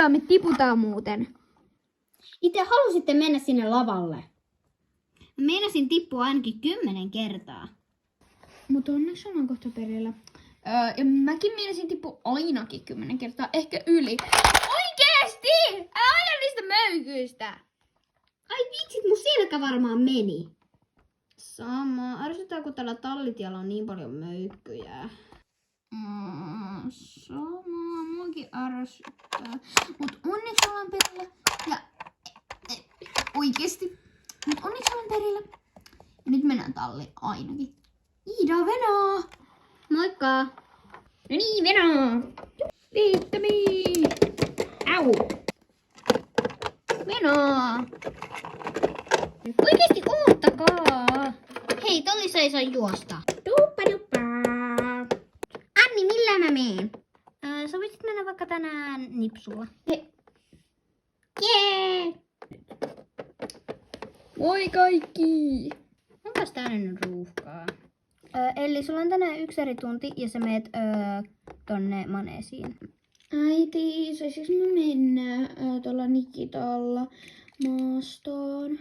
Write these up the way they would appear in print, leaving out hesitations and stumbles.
hiljaa, me tiputaan muuten. Itse halusitte mennä sinne lavalle. Meinasin tippua ainakin 10 kertaa. Mutta onneksi ollaan kohta perillä. Ja mäkin meinasin tippua ainakin 10 kertaa, ehkä yli. Oikeesti! Älä aja niistä möykyistä! Ai vitsit, mun selkä varmaan meni. Sama. Ärsytään, kun tällä tallitiellä on niin paljon möykkyjä. Sama, muakin ärsyttää. Mut onneksi ollaan perillä. Ja oikeesti. Mut onneksi ollaan perillä. Ja nyt mennään talliin ainakin. Iida, Venaa! Moikka! No niin, Venaa! Viittami! Au! Venaa! Oikeesti oottakaa! Hei, Tollissa ei saa juosta. Duppa duppa! Anni, millä mä meen? Sä voisit mennä vaikka tänään nipsulla. Jee! Moi kaikki! Onpas täällä nyt ruuhkaa? Elli, sulla on tänään 1 eri tunti ja sä meet tonne maneesiin. Äiti, saisis mä mennä tuolla Nikitalla maastoon?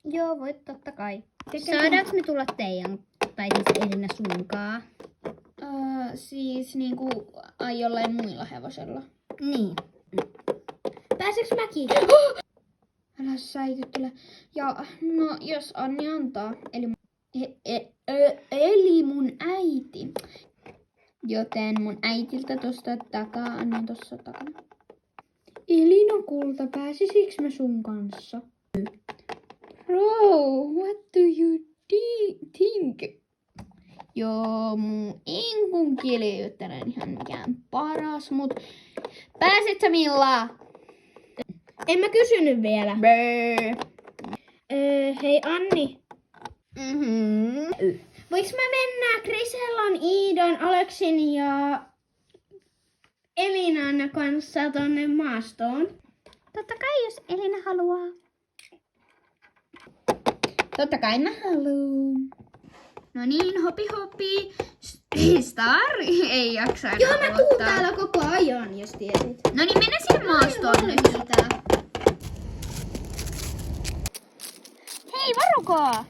Joo, voit totta kai. Saadaanko me tulla teidän, tai siis Elina sunkaan? Siis niinku jollain muilla hevosella. Niin. Pääseks mäkin? Älä säikyttele. Ja no, jos Anni antaa, eli mun äiti. Joten mun äitiltä tosta takaa, annan tossa takana. Elina kulta, pääsisiks mä sun kanssa? Bro, what do you think? Joo, mun enkun kieli ei oo tänään ihan mikään paras, mut pääset sä Milla? En mä kysynyt vielä. Hei Anni. Voinko mä mennä Grisellan, Iidan, Aleksin ja Elinan kanssa tonne maastoon? Totta kai, jos Elina haluaa. Totta kai mä haluun. No niin, hopi. Star ei jaksa enää Joo, mä tuun odottaa. täällä koko ajan, jos tiesit. No niin, mennä sinne maastoon nyt. Hei, varokaa!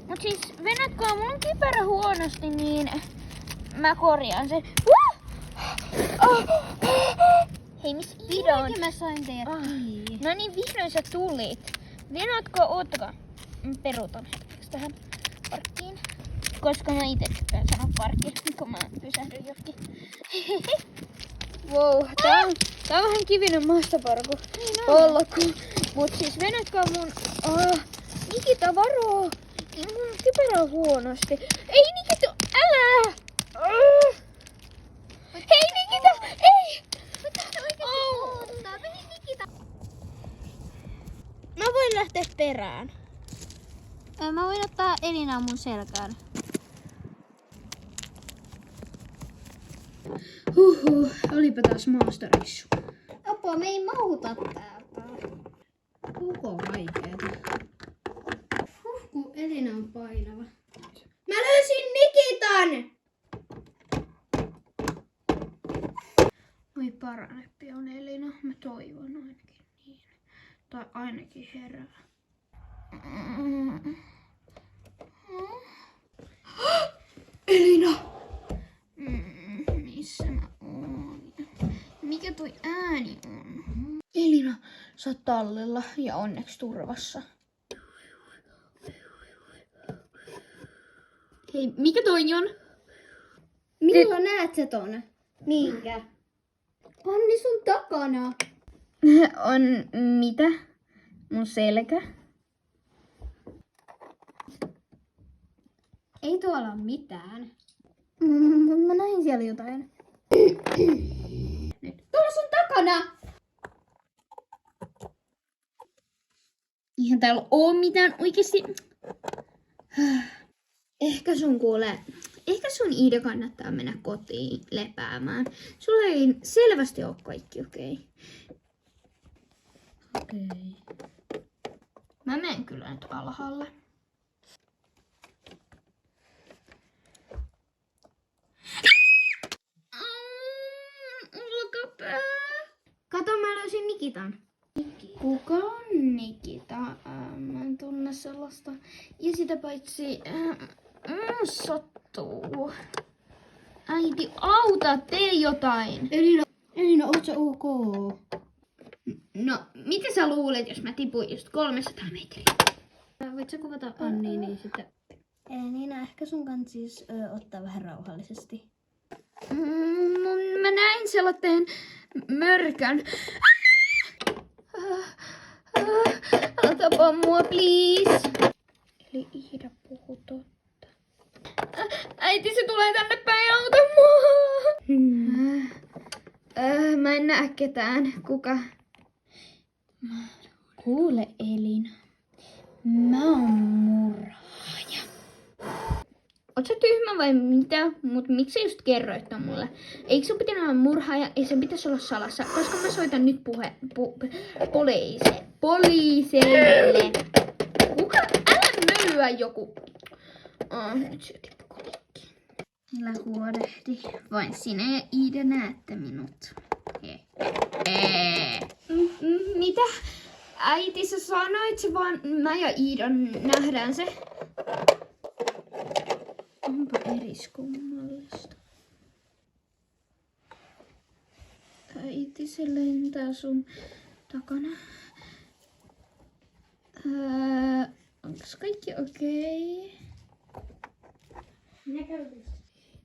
Mut siis, venatkaa, mulla on kypärä huonosti, niin mä korjaan sen. Hei, missä Iida on? Mä sain teidät kiinni. No niin, vihdoin sä tulit. Venatkaa, oottakaa. Peruutan hetkeksi tähän parkkiin. Koska mä ite tykkään sanoa parkki, kun mä pysähdyn johonkin. Wow, tää on vähän kivinen maastoparku. Ollakin. Mut siis venatkaa mun... Nikita, varoo! Mun kypärä on huonosti. Ei Nikita, älä! Hei Nikita, ei! Mä voin lähteä perään. Mä voin ottaa Elinaa mun selkään. Olipa taas maastoreissu. Apua, me ei mahuta täältä. Koko vaikeeta. Kun Elina on painava. Mä löysin Nikitan! Voi paranempi on Elina, mä toivon ainakin niin. Tai ainakin herää. Elina! Missä mä oon? Mikä toi ääni on? Elina, sä oot tallella ja onneksi turvassa. Hei, mikä toi on? Milloin näet sä ton? Minkä? Anni sun takana. On mitä? Mun selkä? Ei tuolla ole mitään. Mä näin siellä jotain. Tuolla sun takana! Eihän täällä oo mitään oikeesti. Ehkä sun Iida kannattaa mennä kotiin lepäämään. Sulla ei selvästi oo kaikki okei. Okei. Mä menen kyllä nyt alhaalle. Olkapää. Kato, mä sanoisin Nikitan. Kuka on Nikita? Mä en tunne sellaista. Ja sitä paitsi sattuu. Äiti, auta, tee jotain. Elina, oot sä ok? No, mitä sä luulet, jos mä tipuin just 300 metriä? Voit sä kuvata Anni, niin sitten... Elina, ehkä sun kanssa siis ottaa vähän rauhallisesti. Mä näin sellaisen mörkön. Älä tapaa mua, please. Eli Iida puhuu totta. Äiti, se tulee tänne päin, auta mua. Mä en näe ketään. Kuka? Kuule, Elina. Mä oon murhaaja. Oot sä tyhmä vai mitä? Mut miksi just kerroit ton mulle? Eikö sun pitänyt olla murhaaja ja sen pitäisi olla salassa? Koska mä soitan nyt poliiseille. Kuka? Älä möyä joku. Nyt se tippu kolikki. Älä huolehti. Vain sinä ja Iida näette minut. Mitä? Äiti, sä sanoit se vaan mä ja Iida nähdään se. Onpa eriskummallista. Äiti, se lentää sun takana. Onks kaikki okei?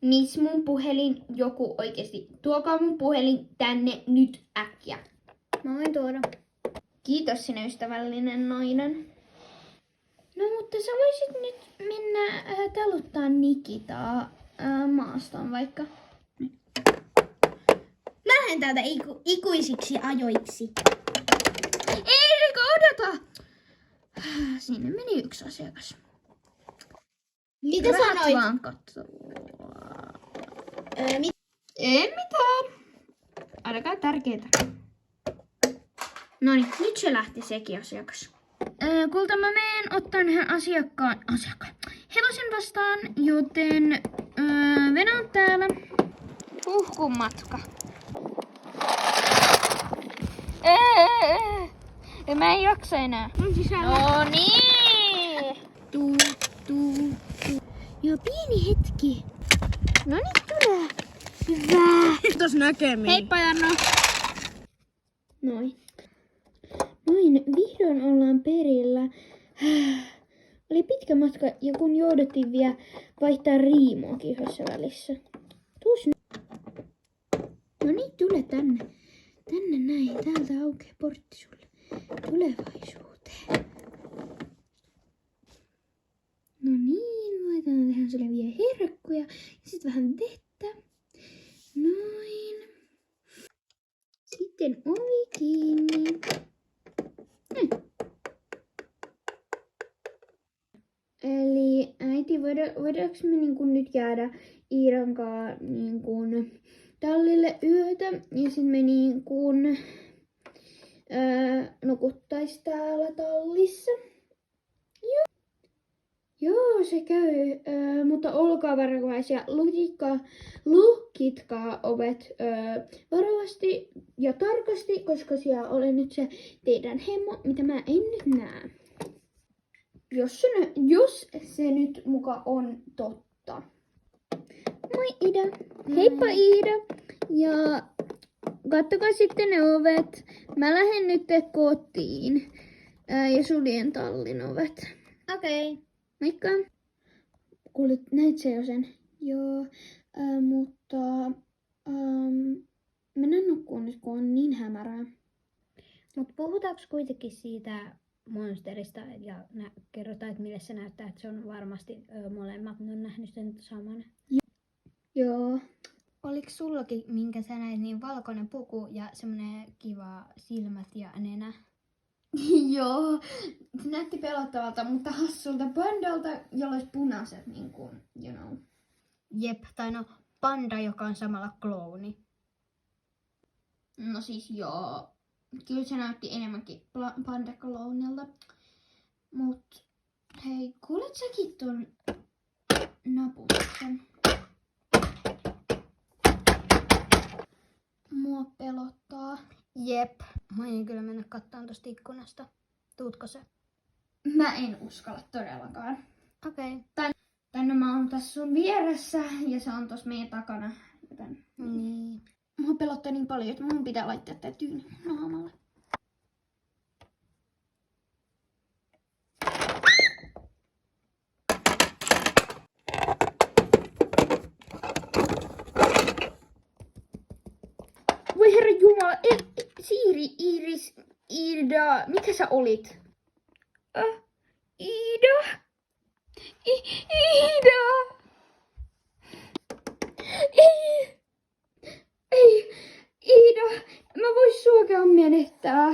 Miss mun puhelin? Joku oikeesti. Tuokaa mun puhelin tänne nyt äkkiä. Mä voin tuoda. Kiitos sinä ystävällinen nainen. No mutta sä voisit nyt mennä taluttaa Nikitaa maastoon vaikka. Lähden täältä ikuisiksi ajoiksi. Ei, odota! Sinne meni yksi asiakas. Mitä Rahat sanoit? vaan katsoo. Ei mitään. Ainakaan tärkeetä. Noniin, nyt se lähti sekin asiakas. Kulta, mä meen ottaan yhden asiakkaan hevosen vastaan, joten Venä on täällä. Uhkun matka. Mä en jaksa enää. No niin. Tuu. Joo, pieni hetki. No niin, tulee. Hyvä. Kiitos näkemiin. Heippa, Janno. Noin, vihdoin ollaan perillä. Oli pitkä matka ja kun jouduttiin vielä vaihtaa riimuakin yhdessä välissä. Tuus nyt. No niin, tule tänne. Tänne näin. Täältä aukeaa portti sulle. Tulevaisuuteen. No niin, laitetaan tähän sulle vielä herkkuja ja sitten vähän vettä. Noin. Sitten ovi kiinni. Eli äiti, voidaanko me nyt jäädä Iidan kanssa tallille yötä ja sitten me nukuttais täällä tallissa? Joo, se käy, mutta olkaa varovaisia. Lukitkaa ovet varovasti ja tarkasti, koska siellä on nyt se teidän hemmo, mitä mä en nyt näe. Jos se nyt muka on totta. Moi Ida. Heippa Iida. Ja kattokaa sitten ne ovet. Mä lähden nyt kotiin ja suljen tallin ovet. Okei. Moikka. Kuulit, näit sä jo sen? Joo, mutta mennään nukkuun nyt, kun on niin hämärää. Mut puhutaanko kuitenkin siitä monsterista ja kerrotaan, että mille se näyttää, että se on varmasti molemmat. Ne on nähnyt sen saman. Joo. Oliko sullakin, minkä sä näit, niin valkoinen puku ja semmonen kiva silmät ja nenä? Joo, se näytti pelottavalta, mutta hassulta pandalta, jolla olisi punaiset, Jep, tai no panda, joka on samalla klouni. No siis joo, kyllä se näytti enemmänkin panda-kloonilta. Mut hei, kuulet säkin ton naputuksen? Mua pelottaa. Jep, Mä en kyllä mennä katsomaan tosta ikkunasta. Tuutko se? Mä en uskalla todellakaan. Okei. Tänne mä oon tässä sun vieressä ja se on tossa meidän takana. Joten Niin. mua pelottaa niin paljon, että mun pitää laittaa tää tyyny naamalle. Voi herra jumala, Siiri, Iiris, Iida, mikä sä olit? Iida? Iida! Ei, Iida, mä vois suakaan menettää.